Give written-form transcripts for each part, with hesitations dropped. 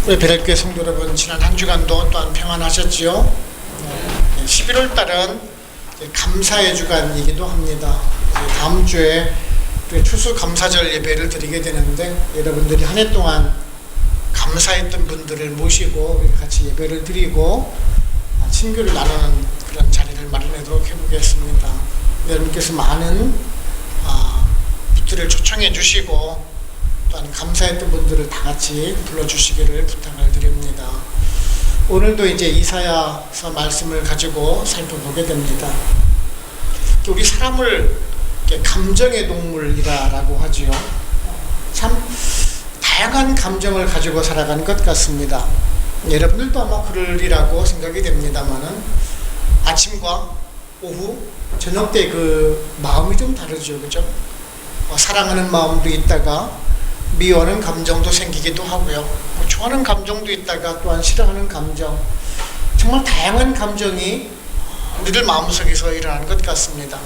우리 베레교회 성도 여러분, 지난 한 주간도 또한 평안하셨지요? 11월 달은 감사의 주간이기도 합니다. 다음 주에 추수 감사절 예배를 드리게 되는데, 여러분들이 한 해 동안 감사했던 분들을 모시고 우리 같이 예배를 드리고 친교를 나누는 그런 자리를 마련하도록 해보겠습니다. 여러분께서 많은 분들을 초청해 주시고 또한 감사했던 분들을 다 같이 불러주시기를 부탁을 드립니다. 오늘도 이제 이사야서 말씀을 가지고 살펴보게 됩니다. 우리 사람을 감정의 동물이라고 하지요. 참 다양한 감정을 가지고 살아가는 것 같습니다. 여러분들도 아마 그러리라고 생각이 됩니다만은 아침과 오후, 저녁 때 그 마음이 좀 다르죠, 그죠? 사랑하는 마음도 있다가 미워하는 감정도 생기기도 하고요. 좋아하는 감정도 있다가 또한 싫어하는 감정, 정말 다양한 감정이 우리들 마음속에서 일어나는 것 같습니다.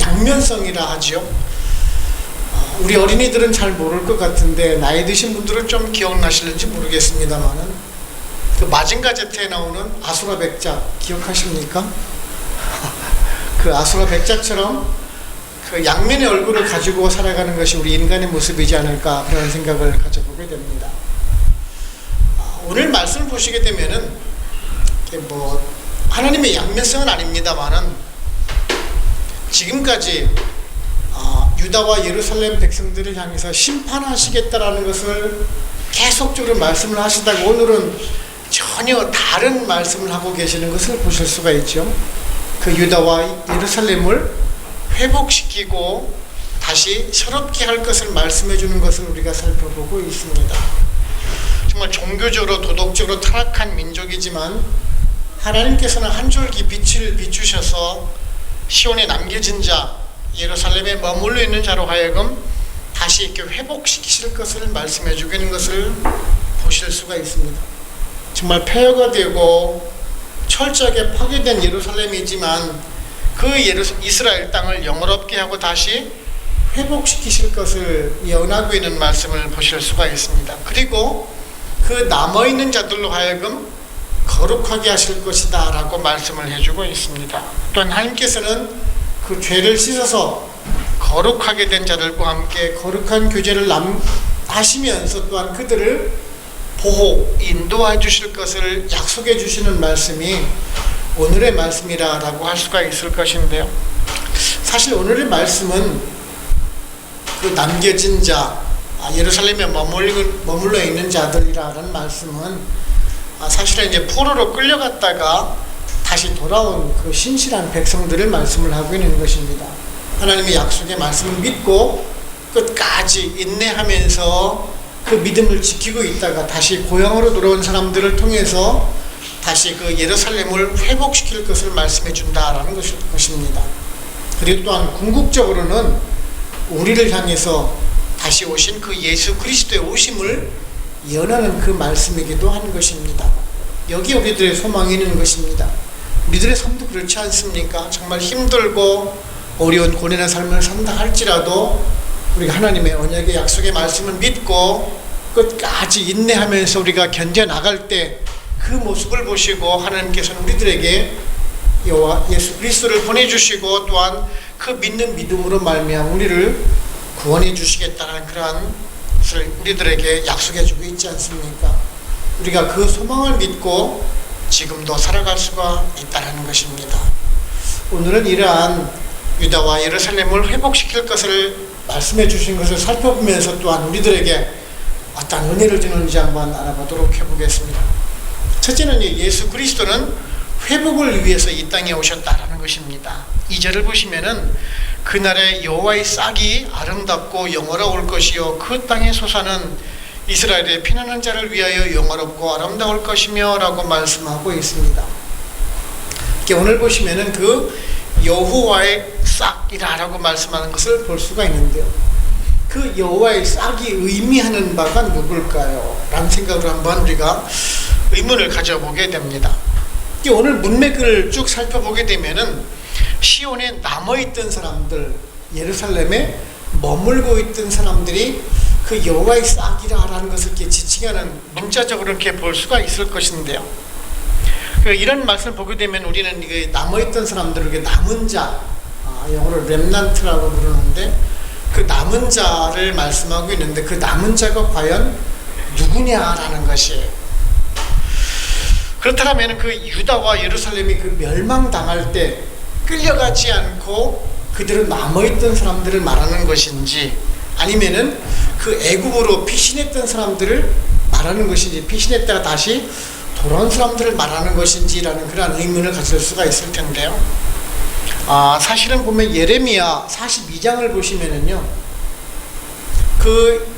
양면성이라 하죠. 우리 어린이들은 잘 모를 것 같은데 나이 드신 분들은 좀 기억나실는지 모르겠습니다만은 그 마징가 제트에 나오는 아수라 백작 기억하십니까? 그 아수라 백작처럼 그 양면의 얼굴을 가지고 살아가는 것이 우리 인간의 모습이지 않을까, 그런 생각을 가져보게 됩니다. 오늘 말씀을 보시게 되면은 하나님의 양면성은 아닙니다만은 지금까지 유다와 예루살렘 백성들을 향해서 심판하시겠다라는 것을 계속적으로 말씀을 하시다가 오늘은 전혀 다른 말씀을 하고 계시는 것을 보실 수가 있죠. 그 유다와 예루살렘을 회복시키고 다시 새롭게 할 것을 말씀해 주는 것을 우리가 살펴보고 있습니다. 정말 종교적으로 도덕적으로 타락한 민족이지만 하나님께서는 한 줄기 빛을 비추셔서 시온에 남겨진 자, 예루살렘에 머물러 있는 자로 하여금 다시 이렇게 회복시키실 것을 말씀해 주는 것을 보실 수가 있습니다. 정말 폐허가 되고 철저하게 파괴된 예루살렘이지만 그 이스라엘 땅을 영원롭게 하고 다시 회복시키실 것을 예언하고 있는 말씀을 보실 수가 있습니다. 그리고 그 남아있는 자들로 하여금 거룩하게 하실 것이다 라고 말씀을 해주고 있습니다. 또한 하나님께서는 그 죄를 씻어서 거룩하게 된 자들과 함께 거룩한 교제를 하시면서 또한 그들을 보호, 인도해 주실 것을 약속해 주시는 말씀이 오늘의 말씀이라고 할 수가 있을 것인데요. 사실 오늘의 말씀은 그 남겨진 자, 예루살렘에 머물러 있는 자들이라는 말씀은 사실은 이제 포로로 끌려갔다가 다시 돌아온 그 신실한 백성들을 말씀을 하고 있는 것입니다. 하나님의 약속의 말씀을 믿고 끝까지 인내하면서 그 믿음을 지키고 있다가 다시 고향으로 돌아온 사람들을 통해서 다시 그 예루살렘을 회복시킬 것을 말씀해 준다라는 것입니다. 그리고 또한 궁극적으로는 우리를 향해서 다시 오신 그 예수 그리스도의 오심을 예언하는 그 말씀이기도 한 것입니다. 여기에 우리들의 소망이 있는 것입니다. 우리들의 삶도 그렇지 않습니까? 정말 힘들고 어려운 고난의 삶을 산다 할지라도 우리가 하나님의 언약의 약속의 말씀을 믿고 끝까지 인내하면서 우리가 견뎌나갈 때 그 모습을 보시고 하나님께서는 우리들에게 예수 그리스도를 보내주시고 또한 그 믿는 믿음으로 말미암아 우리를 구원해 주시겠다는 그러한 것을 우리들에게 약속해 주고 있지 않습니까? 우리가 그 소망을 믿고 지금도 살아갈 수가 있다는 것입니다. 오늘은 이러한 유다와 예루살렘을 회복시킬 것을 말씀해 주신 것을 살펴보면서 또한 우리들에게 어떤 은혜를 주는지 한번 알아보도록 해보겠습니다. 첫째는 예수 그리스도는 회복을 위해서 이 땅에 오셨다라는 것입니다. 2절을 보시면은 그날에 여호와의 싹이 아름답고 영화로울 것이요 그 땅의 소사는 이스라엘의 피난하는 자를 위하여 영화롭고 아름다울 것이며 라고 말씀하고 있습니다. 오늘 보시면은 그 여호와의 싹이라고 말씀하는 것을 볼 수가 있는데요. 그 여호와의 싹이 의미하는 바가 누굴까요? 라는 생각으로 한번 우리가 의문을 가져보게 됩니다. 오늘 문맥을 쭉 살펴보게 되면은 시온에 남아있던 사람들, 예루살렘에 머물고 있던 사람들이 그 여호와의 싹이라는 것을 이렇게 지칭하는 문자적으로 이렇게 볼 수가 있을 것인데요. 이런 말씀을 보게 되면 우리는 이게 남아있던 사람들에게 남은 자, 영어로 렘넌트라고 부르는데 그 남은 자를 말씀하고 있는데 그 남은 자가 과연 누구냐라는 것이에요. 그렇다면 그 유다와 예루살렘이 그 멸망당할 때 끌려가지 않고 그대로 남아있던 사람들을 말하는 것인지, 아니면은 그 애굽으로 피신했던 사람들을 말하는 것인지, 피신했다가 다시 돌아온 사람들을 말하는 것인지라는 그런 의문을 가질 수가 있을 텐데요. 사실은 보면 예레미야 42장을 보시면은요, 그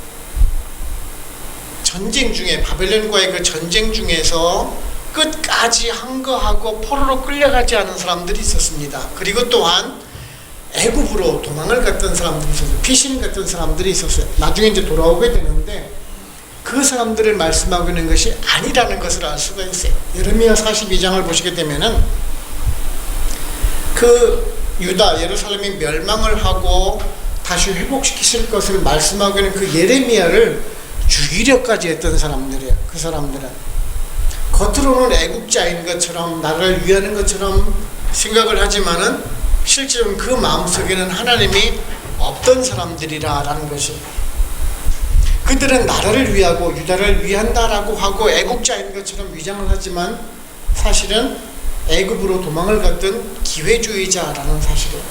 전쟁 중에, 바벨론과의 그 전쟁 중에서 끝까지 항거하고 포로로 끌려가지 않은 사람들이 있었습니다. 그리고 또한 애굽으로 도망을 갔던 사람들이 있었어요. 피신 갔던 사람들이 있었어요. 나중에 이제 돌아오게 되는데 그 사람들을 말씀하고 있는 것이 아니라는 것을 알 수가 있어요. 예레미야 42장을 보시게 되면은 그 유다, 예루살렘이 멸망을 하고 다시 회복시키실 것을 말씀하고 있는 그 예레미야를 죽이려까지 했던 사람들이에요. 그 사람들은 겉으로는 애국자인 것처럼 나라를 위하는 것처럼 생각을 하지만은 실제로는 그 마음속에는 하나님이 없던 사람들이라는 것이, 그들은 나라를 위하고 유다를 위한다라고 하고 애국자인 것처럼 위장을 하지만 사실은 애굽으로 도망을 갔던 기회주의자라는 사실이에요.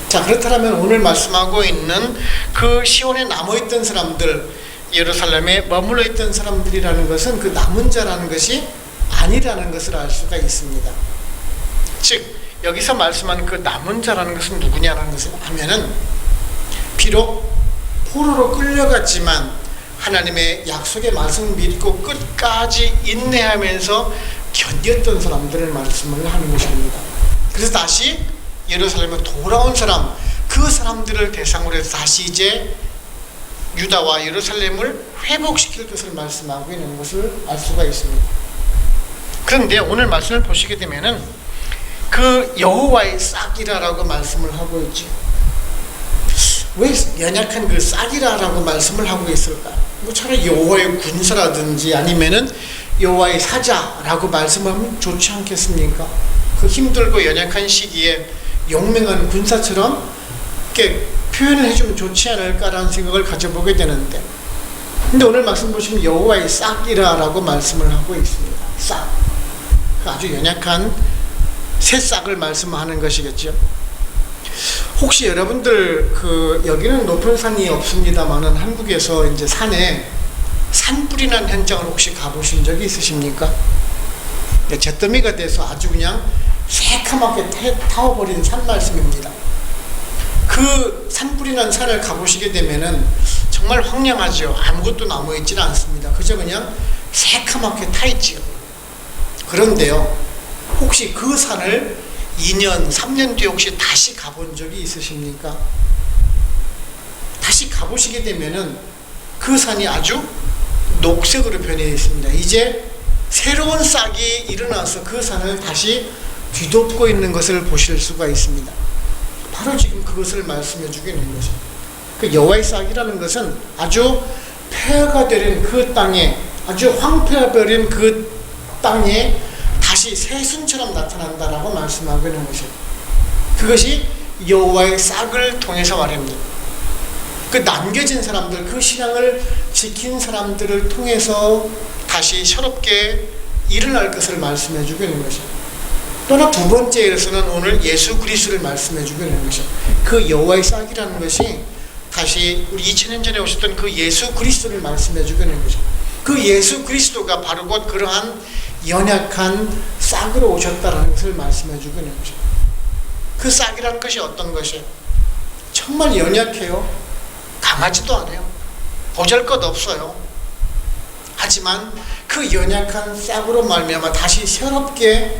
자, 그렇다면 오늘 말씀하고 있는 그 시온에 남아있던 사람들, 예루살렘에 머물러 있던 사람들이라는 것은 그 남은 자라는 것이 아니라는 것을 알 수가 있습니다. 즉 여기서 말씀하는 그 남은 자라는 것은 누구냐라는 것을 하면은, 비록 포로로 끌려갔지만 하나님의 약속의 말씀을 믿고 끝까지 인내하면서 견뎠던 사람들을 말씀을 하는 것입니다. 그래서 다시 예루살렘에 돌아온 사람, 그 사람들을 대상으로 해서 다시 이제 유다와 예루살렘을 회복시킬 것을 말씀하고 있는 것을 알 수가 있습니다. 그런데 오늘 말씀을 보시게 되면은 그 여호와의 싹이라라고 말씀을 하고 있죠. 왜 연약한 그 싹이라라고 말씀을 하고 있을까? 뭐 차라리 여호와의 군사라든지 아니면은 여호와의 사자라고 말씀하면 좋지 않겠습니까? 그 힘들고 연약한 시기에 용맹한 군사처럼 이렇게 표현을 해주면 좋지 않을까라는 생각을 가져보게 되는데, 근데 오늘 말씀 보시면 여호와의 싹이라라고 말씀을 하고 있습니다. 싹, 아주 연약한 새싹을 말씀하는 것이겠죠. 혹시 여러분들 여기는 높은 산이 없습니다만은 한국에서 이제 산에 산불이 난 현장을 혹시 가보신 적이 있으십니까? 잿더미가 돼서 아주 그냥 새카맣게 타워버린 산 말씀입니다. 그 산불이 난 산을 가보시게 되면은 정말 황량하죠. 아무것도 남아있지는 않습니다. 그저 그냥 새카맣게 타있지요. 그런데요, 혹시 그 산을 2년, 3년 뒤에 혹시 다시 가본 적이 있으십니까? 다시 가보시게 되면은 그 산이 아주 녹색으로 변해 있습니다. 이제 새로운 싹이 일어나서 그 산을 다시 뒤덮고 있는 것을 보실 수가 있습니다. 바로 지금 그것을 말씀해 주고 있는 것입니다. 그 여호와의 싹이라는 것은 아주 폐허가 되는 그 땅에, 아주 황폐해버린 그 땅에 다시 새순처럼 나타난다라고 말씀하고 있는 것이에요. 그것이 여호와의 싹을 통해서 말입니다. 그 남겨진 사람들, 그 신앙을 지킨 사람들을 통해서 다시 새롭게 일어날 것을 말씀해 주고 있는 것이에요. 또한 두 번째로서는 오늘 예수 그리스도를 말씀해 주고 있는 것이에요. 그 여호와의 싹이라는 것이 다시 우리 2000년 전에 오셨던 그 예수 그리스도를 말씀해 주고 있는 것이에요. 그 예수 그리스도가 바로 곧 그러한 연약한 싹으로 오셨다는 것을 말씀해 주고 있는 것이에요. 그 싹이라는 것이 어떤 것이에요? 정말 연약해요. 강하지도 않아요. 보잘것없어요. 하지만 그 연약한 싹으로 말미암아 다시 새롭게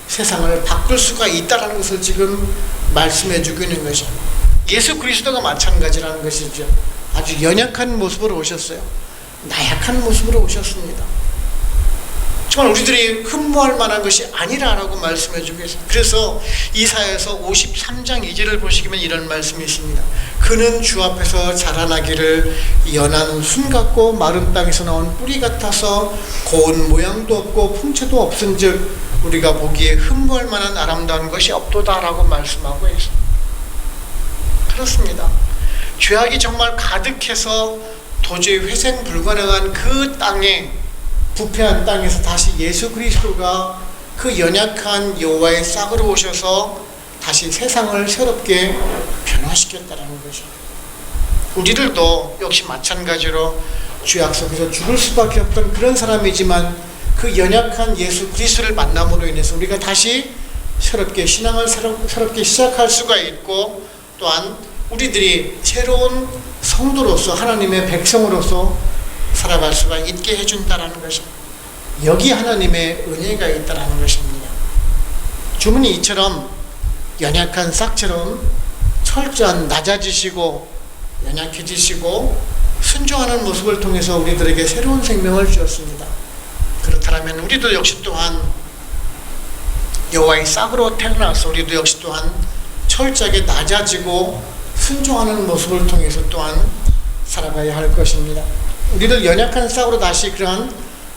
세상을 바꿀 수가 있다는 것을 지금 말씀해 주고 있는 것입니다. 예수 그리스도가 마찬가지라는 것이죠. 아주 연약한 모습으로 오셨어요. 나약한 모습으로 오셨습니다. 정말 우리들이 흠모할 만한 것이 아니라라고 말씀해 주고 계십니다. 그래서 이사야서 53장 2절을 보시면 이런 말씀이 있습니다. 그는 주 앞에서 자라나기를 연한 순 같고 마른 땅에서 나온 뿌리 같아서 고운 모양도 없고 풍채도 없은즉 우리가 보기에 흠모할 만한 아름다운 것이 없도다라고 말씀하고 있습니다. 그렇습니다. 죄악이 정말 가득해서 도저히 회생 불가능한 그 땅에, 부패한 땅에서 다시 예수 그리스도가 그 연약한 여호와의 싹으로 오셔서 다시 세상을 새롭게 변화시켰다는 것이죠. 우리들도 역시 마찬가지로 죄악 속에서 죽을 수밖에 없던 그런 사람이지만 그 연약한 예수 그리스도를 만남으로 인해서 우리가 다시 새롭게 신앙을 새롭게 시작할 수가 있고, 또한 우리들이 새로운 성도로서 하나님의 백성으로서 살아갈 수가 있게 해준다는 것입니다. 여기 하나님의 은혜가 있다는 것입니다. 주문이 이처럼 연약한 싹처럼 철저한 낮아지시고 연약해지시고 순종하는 모습을 통해서 우리들에게 새로운 생명을 주었습니다. 그렇다면 우리도 역시 또한 여호와의 싹으로 태어나서 우리도 역시 또한 철저하게 낮아지고 순종하는 모습을 통해서 또한 살아가야 할 것입니다. 우리들 연약한 싹으로 다시 그러한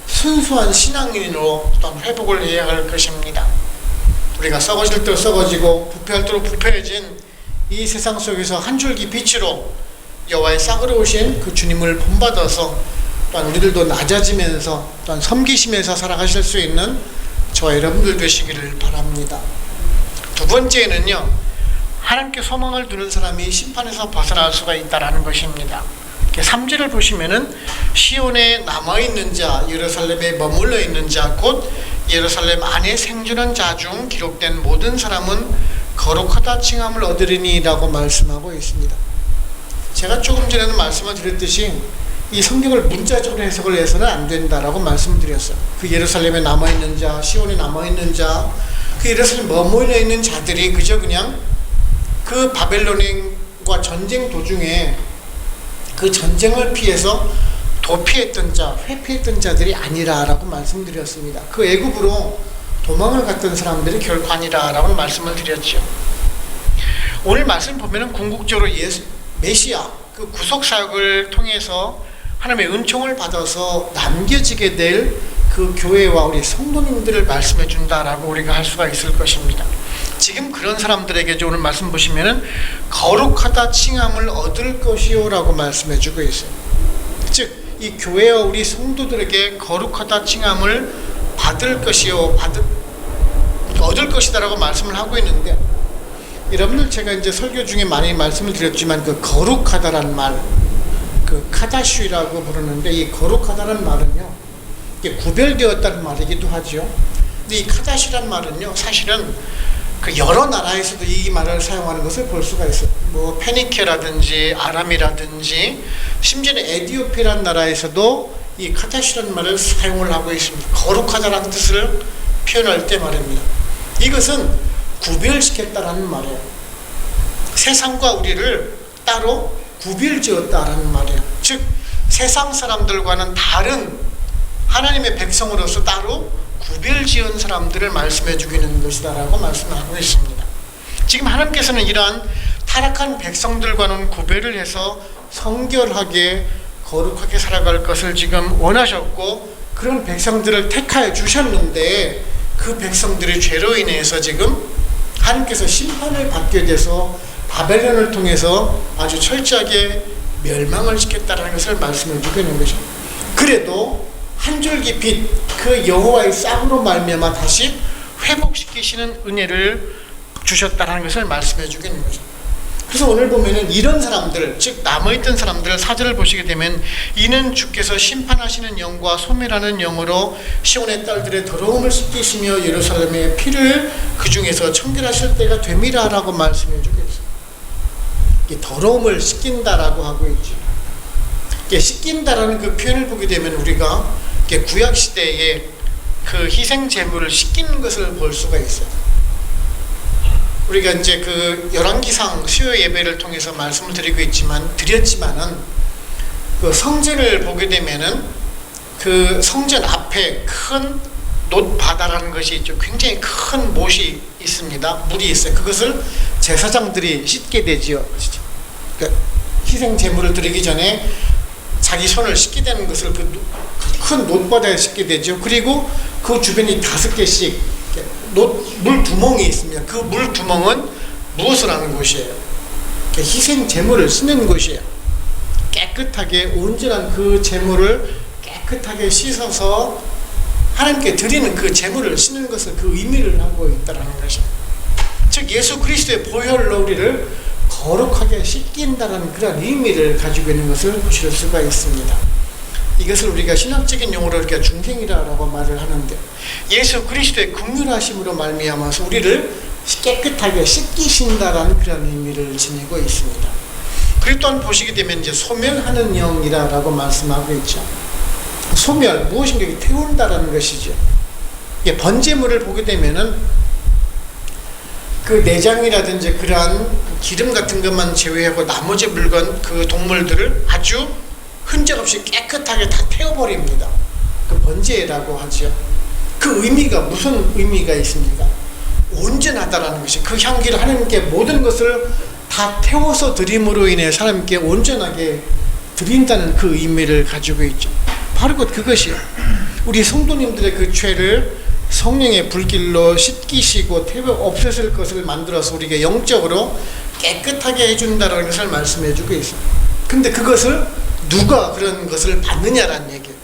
순수한 신앙인으로 또한 회복을 해야 할 것입니다. 우리가 썩어질 대로 썩어지고 부패할 대로 부패해진 이 세상 속에서 한 줄기 빛으로 여호와의 싹으로 오신 그 주님을 본받아서 또한 우리들도 낮아지면서 또한 섬기시면서 살아가실 수 있는 저와 여러분들 되시기를 바랍니다. 두 번째는요, 하나님께 소망을 두는 사람이 심판에서 벗어날 수가 있다는 것입니다. 3절을 보시면은 시온에 남아있는 자, 예루살렘에 머물러 있는 자, 곧 예루살렘 안에 생존한 자 중 기록된 모든 사람은 거룩하다 칭함을 얻으리니 라고 말씀하고 있습니다. 제가 조금 전에도 말씀을 드렸듯이 이 성경을 문자적으로 해석을 해서는 안 된다라고 말씀을 드렸어요. 그 예루살렘에 남아있는 자, 시온에 남아있는 자, 그 예루살렘에 머물러 있는 자들이 그저 그냥 그 바벨론과 전쟁 도중에 그 전쟁을 피해서 도피했던 자, 회피했던 자들이 아니라라고 말씀드렸습니다. 그 애굽으로 도망을 갔던 사람들이 결코 아니라라고 말씀을 드렸죠. 오늘 말씀 보면은 궁극적으로 메시아, 그 구속사역을 통해서 하나님의 은총을 받아서 남겨지게 될 그 교회와 우리 성도님들을 말씀해 준다라고 우리가 할 수가 있을 것입니다. 지금 그런 사람들에게 오늘 말씀 보시면은 거룩하다 칭함을 얻을 것이요 라고 말씀해 주고 있어요. 즉, 이 교회와 우리 성도들에게 거룩하다 칭함을 받을 것이요, 얻을 것이다 라고 말씀을 하고 있는데, 여러분들 제가 이제 설교 중에 많이 말씀을 드렸지만 그 거룩하다라는 말, 그 카다슈라고 부르는데, 이 거룩하다는 말은요, 이게 구별되었다는 말이기도 하죠. 근데 이 카다슈라는 말은요, 사실은 그 여러 나라에서도 이 말을 사용하는 것을 볼 수가 있어요. 뭐 페니케라든지 아람이라든지 심지어는 에티오피아라는 나라에서도 이 카다슈라는 말을 사용을 하고 있습니다. 거룩하다라는 뜻을 표현할 때 말입니다. 이것은 구별시켰다라는 말이에요. 세상과 우리를 따로 구별지었다라는 말이에요. 즉, 세상 사람들과는 다른 하나님의 백성으로서 따로 구별지은 사람들을 말씀해 주기는 것이다라고 말씀하고 있습니다. 지금 하나님께서는 이러한 타락한 백성들과는 구별을 해서 성결하게 거룩하게 살아갈 것을 지금 원하셨고, 그런 백성들을 택하여 주셨는데 그 백성들의 죄로 인해서 지금 하나님께서 심판을 받게 돼서 바벨론을 통해서 아주 철저하게 멸망을 시켰다는 것을 말씀해 주고 있는 것입니다. 그래도 한 줄기 빛, 그 여호와의 싹으로 말미암아 다시 회복시키시는 은혜를 주셨다는 것을 말씀해 주고 있는 거죠. 그래서 오늘 보면은 이런 사람들, 즉 남아있던 사람들 4절을 보시게 되면 이는 주께서 심판하시는 영과 소멸하는 영으로 시온의 딸들의 더러움을 씻기시며 예루살렘의 피를 그 중에서 청결하실 때가 됨이라라고 말씀해 주고 있어요. 더러움을 씻긴다라고 하고 있죠. 씻긴다라는 그 표현을 보게 되면 우리가 구약 시대에 그 희생 제물을 씻기는 것을 볼 수가 있어요. 우리가 이제 그 열왕기상 수요 예배를 통해서 말씀을 드렸지만은 그 성전을 보게 되면은 그 성전 앞에 큰 놋바다라는 것이 있죠. 굉장히 큰 못이 있습니다. 물이 있어요. 그것을 제사장들이 씻게 되지요. 그러니까 희생 제물을 드리기 전에 자기 손을 씻게 되는 것을 그 큰 놋바다에 씻게 되죠. 그리고 그 주변이 5개씩 물 두멍이 있습니다. 그 물 두멍은 무엇을 하는 곳이에요? 희생 제물을 씻는 곳이에요. 깨끗하게 온전한 그 제물을 깨끗하게 씻어서 하나님께 드리는 그 제물을 씻는 것을 그 의미를 하고 있다는 것입니다. 즉 예수 그리스도의 보혈로 우리를 거룩하게 씻긴다는 그런 의미를 가지고 있는 것을 보실 수가 있습니다. 이것을 우리가 신학적인 용어로 이렇게 중생이라고 말을 하는데, 예수 그리스도의 긍휼하심으로 말미암아서 우리를 깨끗하게 씻기신다라는 그런 의미를 지니고 있습니다. 그리고 또한 보시게 되면 이제 소멸하는 영이라고 말씀하고 있죠. 소멸, 무엇인가 태운다라는 것이죠. 번제물을 보게 되면은 그 내장이라든지 그러한 기름 같은 것만 제외하고 나머지 물건, 그 동물들을 아주 흔적 없이 깨끗하게 다 태워버립니다. 그 번제라고 하죠. 그 의미가 무슨 의미가 있습니까? 온전하다라는 것이, 그 향기를 하나님께 모든 것을 다 태워서 드림으로 인해 하나님께 온전하게 드린다는 그 의미를 가지고 있죠. 바로 그것이요. 우리 성도님들의 그 죄를 성령의 불길로 씻기시고 태워 없애실 것을 만들어서 우리가 영적으로 깨끗하게 해준다는 것을 말씀해주고 있어요. 근데 그것을 누가 그런 것을 받느냐라는 얘기예요.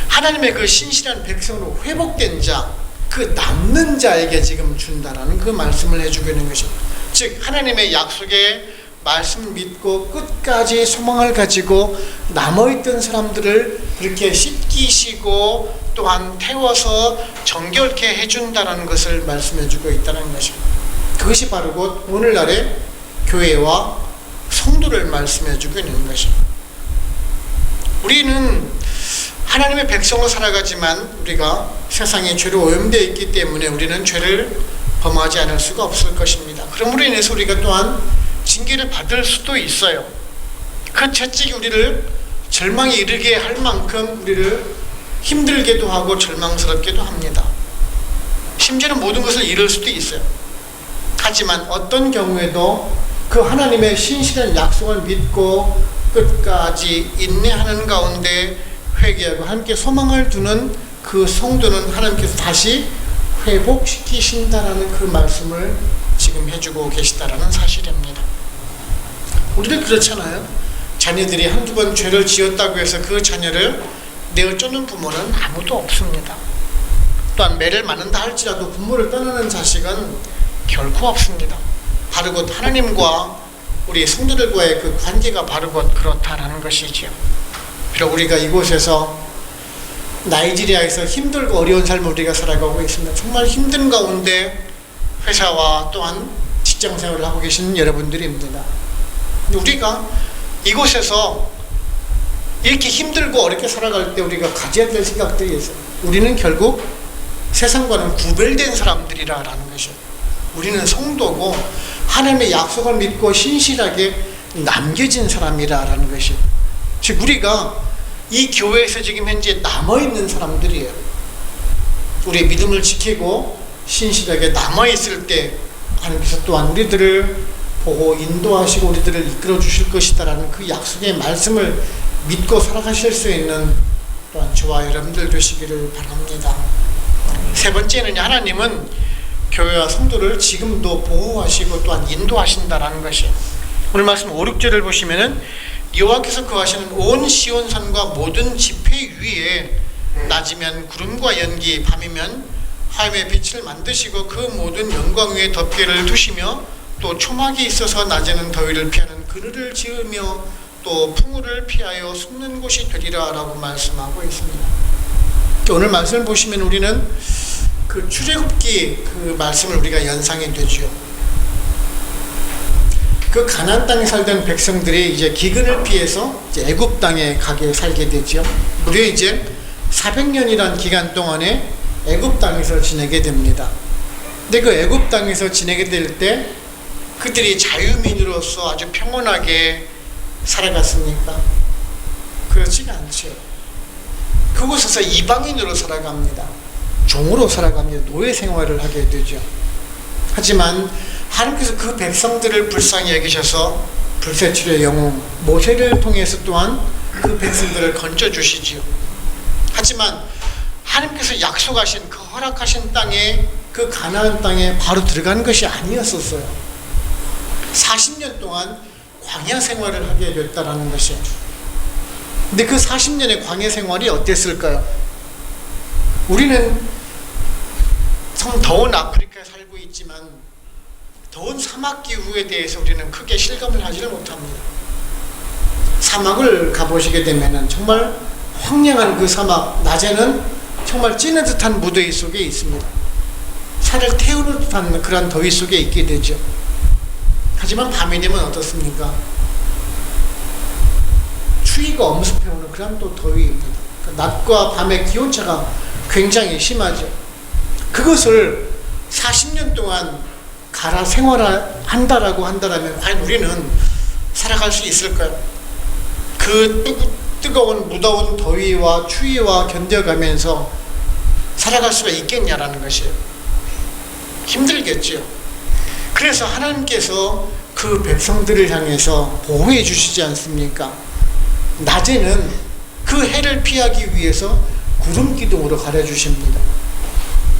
하나님의 그 신실한 백성으로 회복된 자, 그 남는 자에게 지금 준다라는 그 말씀을 해주고 있는 것입니다. 즉 하나님의 약속의 말씀 믿고 끝까지 소망을 가지고 남아있던 사람들을 그렇게 씻기시고 또한 태워서 정결케 해준다는 것을 말씀해주고 있다는 것입니다. 그것이 바로 곧 오늘날의 교회와 성도를 말씀해주고 있는 것입니다. 우리는 하나님의 백성으로 살아가지만 우리가 세상에 죄로 오염되어 있기 때문에 우리는 죄를 범하지 않을 수가 없을 것입니다. 그러므로 인해서 우리가 또한 징계를 받을 수도 있어요. 그 채찍이 우리를 절망에 이르게 할 만큼 우리를 힘들게도 하고 절망스럽게도 합니다. 심지어는 모든 것을 잃을 수도 있어요. 하지만 어떤 경우에도 그 하나님의 신실한 약속을 믿고 끝까지 인내하는 가운데 회개하고 함께 소망을 두는 그 성도는 하나님께서 다시 회복시키신다라는 그 말씀을 지금 해주고 계시다라는 사실입니다. 우리는 그렇잖아요. 자녀들이 한두 번 죄를 지었다고 해서 그 자녀를 내어쫓는 부모는 아무도 없습니다. 또한 매를 맞는다 할지라도 부모를 떠나는 자식은 결코 없습니다. 바로 곧 하나님과 우리 성도들과의 그 관계가 바로 곧 그렇다라는 것이지요. 비록 우리가 이곳에서 나이지리아에서 힘들고 어려운 삶을 우리가 살아가고 있습니다. 정말 힘든 가운데 회사와 또한 직장생활을 하고 계시는 여러분들입니다. 우리가 이곳에서 이렇게 힘들고 어렵게 살아갈 때 우리가 가져야 될 생각들이 있어요. 우리는 결국 세상과는 구별된 사람들이라는 것이에요. 우리는 성도고 하나님의 약속을 믿고 신실하게 남겨진 사람이라는 것이에요. 즉 우리가 이 교회에서 지금 현재 남아있는 사람들이에요. 우리의 믿음을 지키고 신실하게 남아있을 때 하나님께서 또한 우리들을 보고 인도하시고 우리들을 이끌어 주실 것이다라는 그 약속의 말씀을 믿고 살아가실 수 있는 또한 저와 여러분들 되시기를 바랍니다. 세 번째는 하나님은 교회와 성도를 지금도 보호하시고 또한 인도하신다라는 것이에요. 오늘 말씀 5, 6절을 보시면은 여호와께서 거하시는 온 시온산과 모든 지폐 위에 낮이면 구름과 연기, 밤이면 화염의 빛을 만드시고 그 모든 영광 위에 덮개를 두시며 또 초막이 있어서 낮에는 더위를 피하는 그늘을 지으며 또 풍우를 피하여 숨는 곳이 되리라 라고 말씀하고 있습니다. 오늘 말씀을 보시면 우리는 그 출애굽기 그 말씀을 우리가 연상이 되죠. 그 가나안 땅에 살던 백성들이 이제 기근을 피해서 이제 애굽 땅에 가게 살게 되죠. 무려 이제 400년이란 기간 동안에 애굽 땅에서 지내게 됩니다. 근데 그 애굽 땅에서 지내게 될 때 그들이 자유민으로서 아주 평온하게 살아갔습니까? 그렇지가 않죠. 그곳에서 이방인으로 살아갑니다. 종으로 살아가며 노예 생활을 하게 되죠. 하지만 하나님께서 그 백성들을 불쌍히 여기셔서 불세출의 영웅 모세를 통해서 또한 그 백성들을 건져주시지요. 하지만 하나님께서 약속하신 그 허락하신 땅에, 그 가나안 땅에 바로 들어가는 것이 아니었었어요. 40년 동안 광야 생활을 하게 됐다라는 것이에요. 근데 그 40년의 광야 생활이 어땠을까요? 우리는 참 더운 아프리카에 살고 있지만 더운 사막 기후에 대해서 우리는 크게 실감을 하지를 못합니다. 사막을 가보시게 되면 정말 황량한 그 사막, 낮에는 정말 찌는 듯한 무더위 속에 있습니다. 살을 태우는 듯한 그런 더위 속에 있게 되죠. 하지만 밤이 되면 어떻습니까? 추위가 엄습해오는 그런 또 더위입니다. 낮과 밤의 기온차가 굉장히 심하죠. 그것을 40년 동안 가라 생활한다라고 한다면 과연 우리는 살아갈 수 있을까요? 그 뜨거운 무더운 더위와 추위와 견뎌가면서 살아갈 수가 있겠냐라는 것이에요. 힘들겠죠. 그래서 하나님께서 그 백성들을 향해서 보호해 주시지 않습니까? 낮에는 그 해를 피하기 위해서 구름 기둥으로 가려주십니다.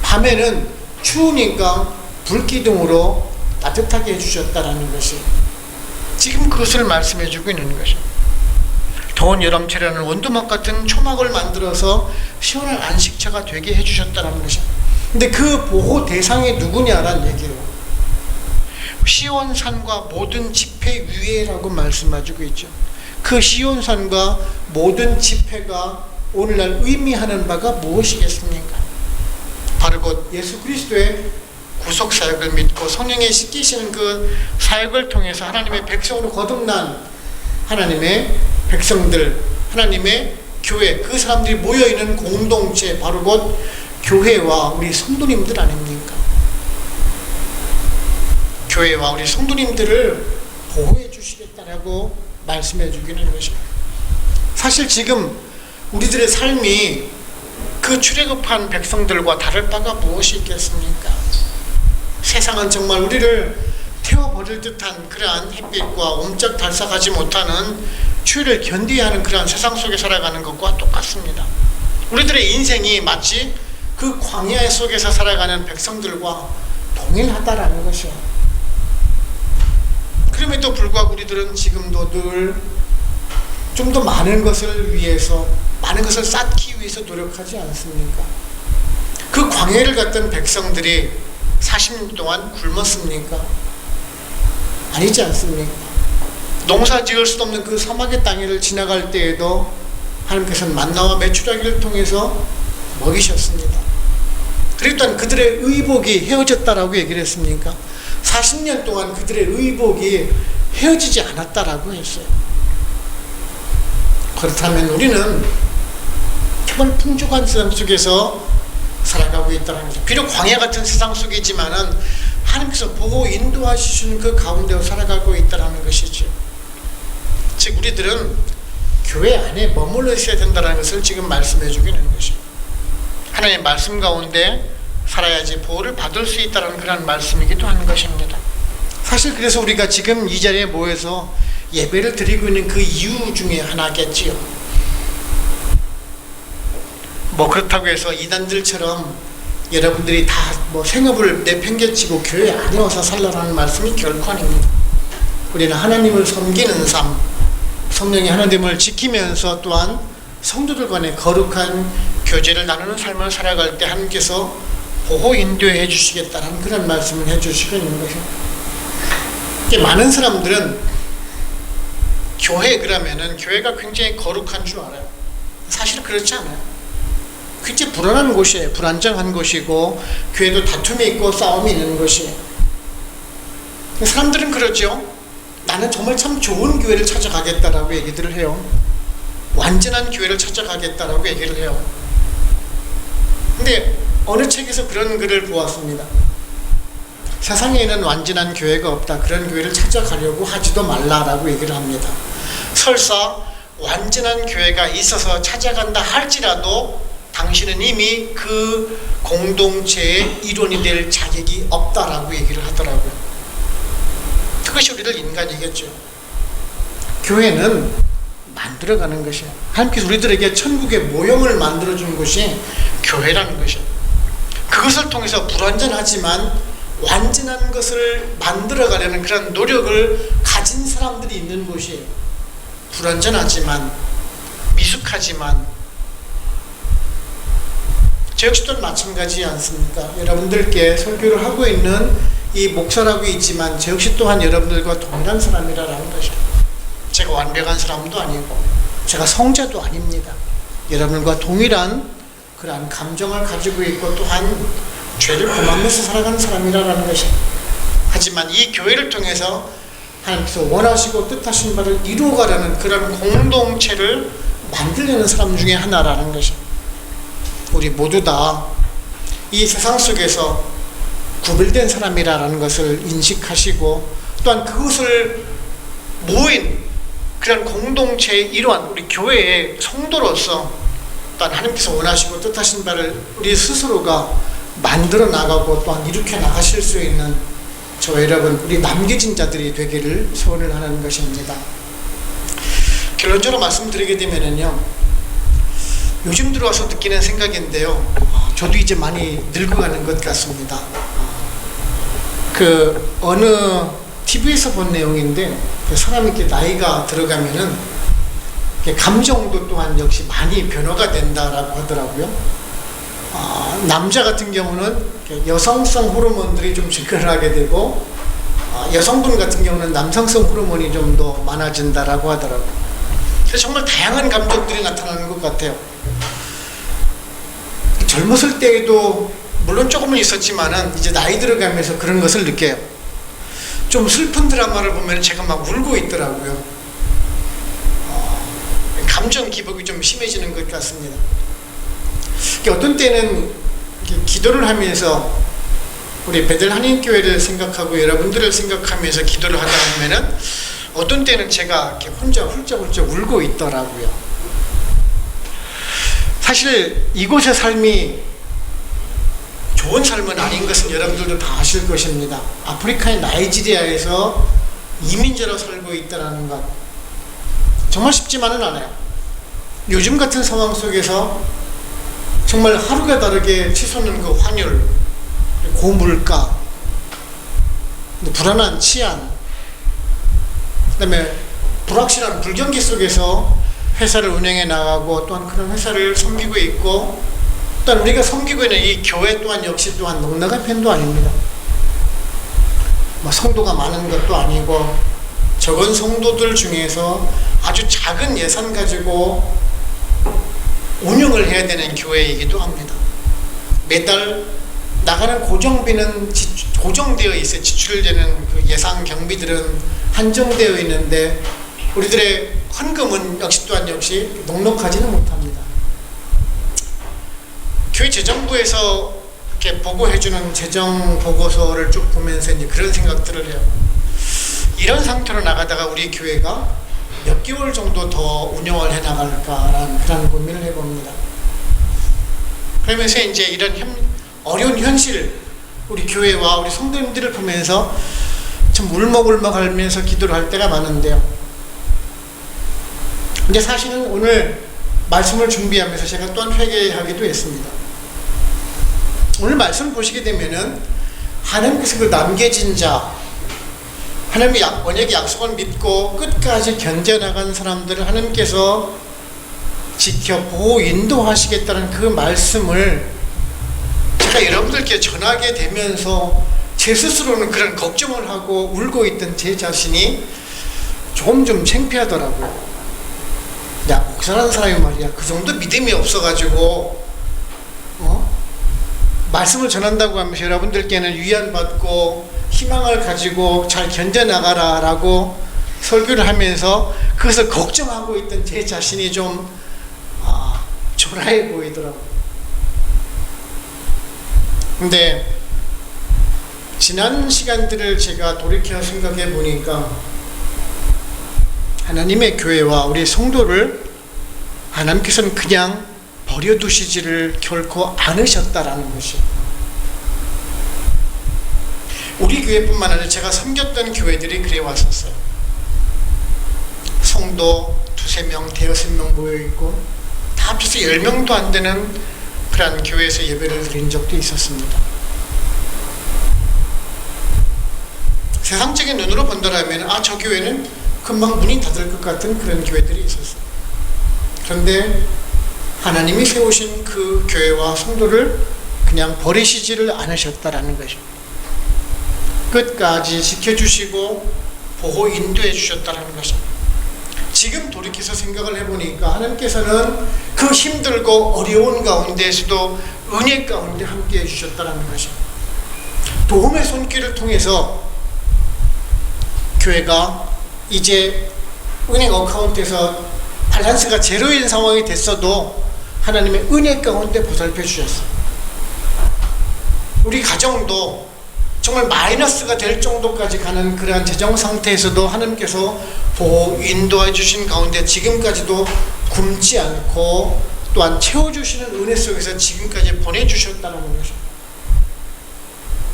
밤에는 추우니까 불 기둥으로 따뜻하게 해주셨다라는 것이 지금 그것을 말씀해 주고 있는 것이죠. 더운 여름철에는 원두막 같은 초막을 만들어서 시원한 안식처가 되게 해주셨다는 것이죠. 근데 그 보호 대상이 누구냐라는 얘기예요. 시온산과 모든 지폐 위에라고 말씀해주고 있죠. 그 시온산과 모든 지폐가 오늘날 의미하는 바가 무엇이겠습니까? 바로 곧 예수 그리스도의 구속 사역을 믿고 성령에 씻기시는 그 사역을 통해서 하나님의 백성으로 거듭난 하나님의 백성들, 하나님의 교회, 그 사람들이 모여있는 공동체, 바로 곧 교회와 우리 성도님들 아닙니까? 교회와 우리 성도님들을 보호해 주시겠다라고 말씀해 주기는 것입니다. 사실 지금 우리들의 삶이 그 출애굽한 백성들과 다를 바가 무엇이 있겠습니까? 세상은 정말 우리를 태워버릴 듯한 그러한 햇빛과 옴짝달싹하지 못하는 추위를 견뎌야 하는 그러한 세상 속에 살아가는 것과 똑같습니다. 우리들의 인생이 마치 그 광야 속에서 살아가는 백성들과 동일하다라는 것이에요. 그럼에도 불구하고 우리들은 지금도 늘 좀 더 많은 것을 위해서, 많은 것을 쌓기 위해서 노력하지 않습니까? 그 광야를 갔던 백성들이 40년 동안 굶었습니까? 아니지 않습니까? 농사 지을 수 없는 그 사막의 땅을 지나갈 때에도 하나님께서는 만나와 메추라기를 통해서 먹이셨습니다. 그랬더니 그들의 의복이 헤어졌다라고 얘기를 했습니까? 40년 동안 그들의 의복이 헤어지지 않았다라고 했어요. 그렇다면 우리는 정말 풍족한 세상 속에서 살아가고 있다는 거죠. 비록 광야 같은 세상 속이지만은 하나님께서 보호 인도하시는 그 가운데 살아가고 있다는 것이죠. 즉 우리들은 교회 안에 머물러 있어야 된다는 것을 지금 말씀해 주고 있는 것이죠. 하나님의 말씀 가운데 살아야지 보호를 받을 수 있다는 그런 말씀이기도 한 것입니다. 사실 그래서 우리가 지금 이 자리에 모여서 예배를 드리고 있는 그 이유 중에 하나겠지요. 뭐 그렇다고 해서 이단들처럼 여러분들이 다 뭐 생업을 내팽개치고 교회 안에 와서 살라라는 말씀이 결코 아닙니다. 우리는 하나님을 섬기는 삶, 성령의 하나님을 지키면서 또한 성도들 간의 거룩한 교제를 나누는 삶을 살아갈 때 하나님께서 보호 인도해 주시겠다는 그런 말씀을 해 주시고 있는 거죠. 많은 사람들은 교회 그러면은 교회가 굉장히 거룩한 줄 알아요. 사실 그렇지 않아요. 굉장히 불안한 곳이에요. 불안정한 곳이고 교회도 다툼이 있고 싸움이 있는 곳이에요. 사람들은 그러죠. 나는 정말 참 좋은 교회를 찾아가겠다라고 얘기들을 해요. 완전한 교회를 찾아가겠다라고 얘기를 해요. 근데 어느 책에서 그런 글을 보았습니다. 세상에는 완전한 교회가 없다. 그런 교회를 찾아가려고 하지도 말라라고 얘기를 합니다. 설사 완전한 교회가 있어서 찾아간다 할지라도 당신은 이미 그 공동체의 일원이 될 자격이 없다라고 얘기를 하더라고요. 그것이 우리들 인간이겠죠. 교회는 만들어가는 것이에요. 하나님께서 우리들에게 천국의 모형을 만들어주는 것이 교회라는 것이에요. 그것을 통해서 불완전하지만 완전한 것을 만들어가려는 그런 노력을 가진 사람들이 있는 곳이에요. 불완전하지만, 미숙하지만, 저 역시 또한 마찬가지지 않습니까? 여러분들께 설교를 하고 있는 이 목사라고 있지만 저 역시 또한 여러분들과 동일한 사람이라는 것이에요. 제가 완벽한 사람도 아니고 제가 성자도 아닙니다. 여러분과 동일한 그러한 감정을 가지고 있고 또한 죄를 범하면서 살아가는 사람이라는 것이에요. 하지만 이 교회를 통해서 하나님께서 원하시고 뜻하신 바를 이루어가려는 그런 공동체를 만들려는 사람 중에 하나라는 것이에요. 우리 모두 다 이 세상 속에서 구별된 사람이라는 것을 인식하시고 또한 그것을 모인 그런 공동체의 일환, 우리 교회의 성도로서 또한 하나님께서 원하시고 뜻하신 바를 우리 스스로가 만들어 나가고 또한 일으켜 나가실 수 있는 저와 여러분, 우리 남겨진 자들이 되기를 소원을 하는 것입니다. 결론적으로 말씀드리게 되면은요, 요즘 들어와서 느끼는 생각인데요, 저도 이제 많이 늙어가는 것 같습니다. 그 어느 TV에서 본 내용인데, 사람이 이렇게 나이가 들어가면은 감정도 또한 역시 많이 변화가 된다라고 하더라고요. 남자 같은 경우는 여성성 호르몬들이 좀 증가하게 되고, 여성분 같은 경우는 남성성 호르몬이 좀 더 많아진다라고 하더라고요. 그래서 정말 다양한 감정들이 나타나는 것 같아요. 젊었을 때에도 물론 조금은 있었지만은 이제 나이 들어가면서 그런 것을 느껴요. 좀 슬픈 드라마를 보면 제가 막 울고 있더라고요. 감정 기복이 좀 심해지는 것 같습니다. 어떤 때는 기도를 하면서 우리 베델 한인교회를 생각하고 여러분들을 생각하면서 기도를 하다 보면은 어떤 때는 제가 이렇게 혼자 훌쩍훌쩍 울고 있더라고요. 사실 이곳의 삶이 좋은 삶은 아닌 것은 여러분들도 다 아실 것입니다. 아프리카의 나이지리아에서 이민자로 살고 있다는 것, 정말 쉽지만은 않아요. 요즘 같은 상황 속에서 정말 하루가 다르게 치솟는 그 환율, 고물가, 불안한 치안, 그 다음에 불확실한 불경기 속에서 회사를 운영해 나가고 또한 그런 회사를 섬기고 있고, 또한 우리가 섬기고 있는 이 교회 또한 역시 또한 넉넉한 편도 아닙니다. 성도가 많은 것도 아니고 적은 성도들 중에서 아주 작은 예산 가지고 운영을 해야 되는 교회이기도 합니다. 매달 나가는 고정비는 고정되어 있어요. 지출되는 그 예산 경비들은 한정되어 있는데 우리들의 헌금은 역시 또한 넉넉하지는 못합니다. 교회 재정부에서 이렇게 보고해주는 재정 보고서를 쭉 보면서 이제 그런 생각들을 해요. 이런 상태로 나가다가 우리 교회가 몇 개월 정도 더 운영을 해 나갈까라는 그런 고민을 해봅니다. 그러면서 이제 이런 어려운 현실, 우리 교회와 우리 성도님들을 보면서 참 울먹울먹하면서 기도를 할 때가 많은데요. 근데 사실은 오늘 말씀을 준비하면서 제가 또한 회개하기도 했습니다. 오늘 말씀 보시게 되면은 하나님께서 그 남겨진 자, 하나님의 언약의 약속을 믿고 끝까지 견뎌나간 사람들을 하나님께서 지켜 보호 인도하시겠다는 그 말씀을 제가 여러분들께 전하게 되면서 제 스스로는 그런 걱정을 하고 울고 있던 제 자신이 좀 창피하더라고요. 야, 목사라는 사람이 말이야, 그 정도 믿음이 없어가지고 말씀을 전한다고 하면서 여러분들께는 위안받고 희망을 가지고 잘 견뎌나가라 라고 설교를 하면서 그것을 걱정하고 있던 제 자신이 좀 초라해 보이더라고요. 근데 지난 시간들을 제가 돌이켜 생각해 보니까 하나님의 교회와 우리 성도를 하나님께서는 그냥 버려두시지를 결코 않으셨다라는 것이. 우리 교회뿐만 아니라 제가 섬겼던 교회들이 그래 왔었어요. 성도 두세 명, 대여섯 명 모여있고 다 합쳐서 10명도 안 되는 그런 교회에서 예배를 드린 적도 있었습니다. 세상적인 눈으로 본다면 저 교회는 금방 문이 닫을 것 같은 그런 교회들이 있었어요. 그런데 하나님이 세우신 그 교회와 성도를 그냥 버리시지를 않으셨다라는 것이죠. 끝까지 지켜주시고 보호 인도해 주셨다는 것입니다. 지금 돌이켜서 생각을 해보니까 하나님께서는 그 힘들고 어려운 가운데에서도 은혜 가운데 함께 해주셨다는 것입니다. 도움의 손길을 통해서 교회가 이제 은행 어카운트에서 밸런스가 제로인 상황이 됐어도 하나님의 은혜 가운데 보살펴 주셨어요. 우리 가정도 정말 마이너스가 될 정도까지 가는 그러한 재정 상태에서도 하나님께서 보호 인도해 주신 가운데 지금까지도 굶지 않고 또한 채워주시는 은혜 속에서 지금까지 보내주셨다는 것이죠.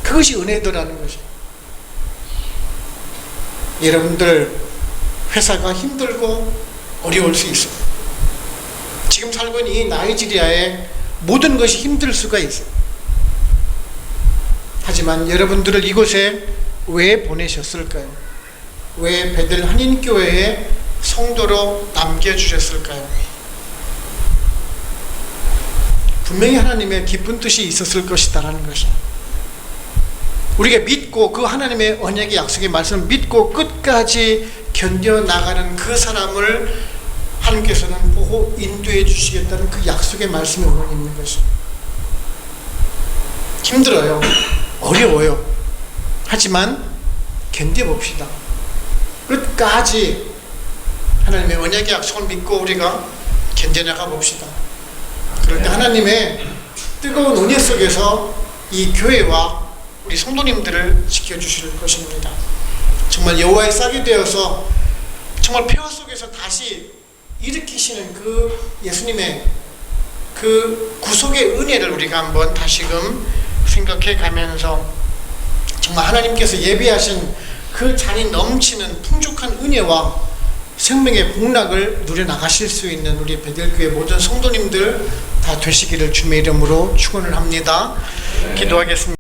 그것이 은혜더라는 것이죠. 여러분들 회사가 힘들고 어려울 수 있어요. 지금 살고 있는 이 나이지리아에 모든 것이 힘들 수가 있어요. 하지만 여러분들을 이곳에 왜 보내셨을까요? 왜 베들 한인교회에 성도로 남겨주셨을까요? 분명히 하나님의 깊은 뜻이 있었을 것이다라는 것이에요. 우리가 믿고 그 하나님의 언약의 약속의 말씀을 믿고 끝까지 견뎌나가는 그 사람을 하나님께서는 보호 인도해 주시겠다는 그 약속의 말씀이 오늘 있는 것이에요. 힘들어요. 어려워요. 하지만 견뎌봅시다. 끝까지 하나님의 언약의 약속을 믿고 우리가 견뎌나가 봅시다. 그럴 때 하나님의 뜨거운 은혜 속에서 이 교회와 우리 성도님들을 지켜주실 것입니다. 정말 여호와의 싹이 되어서 정말 폐허 속에서 다시 일으키시는 그 예수님의 그 구속의 은혜를 우리가 한번 다시금 생각해 가면서 정말 하나님께서 예비하신 그 잔이 넘치는 풍족한 은혜와 생명의 복락을 누려나가실 수 있는 우리 베들교회 모든 성도님들 다 되시기를 주님의 이름으로 축원을 합니다. 기도하겠습니다.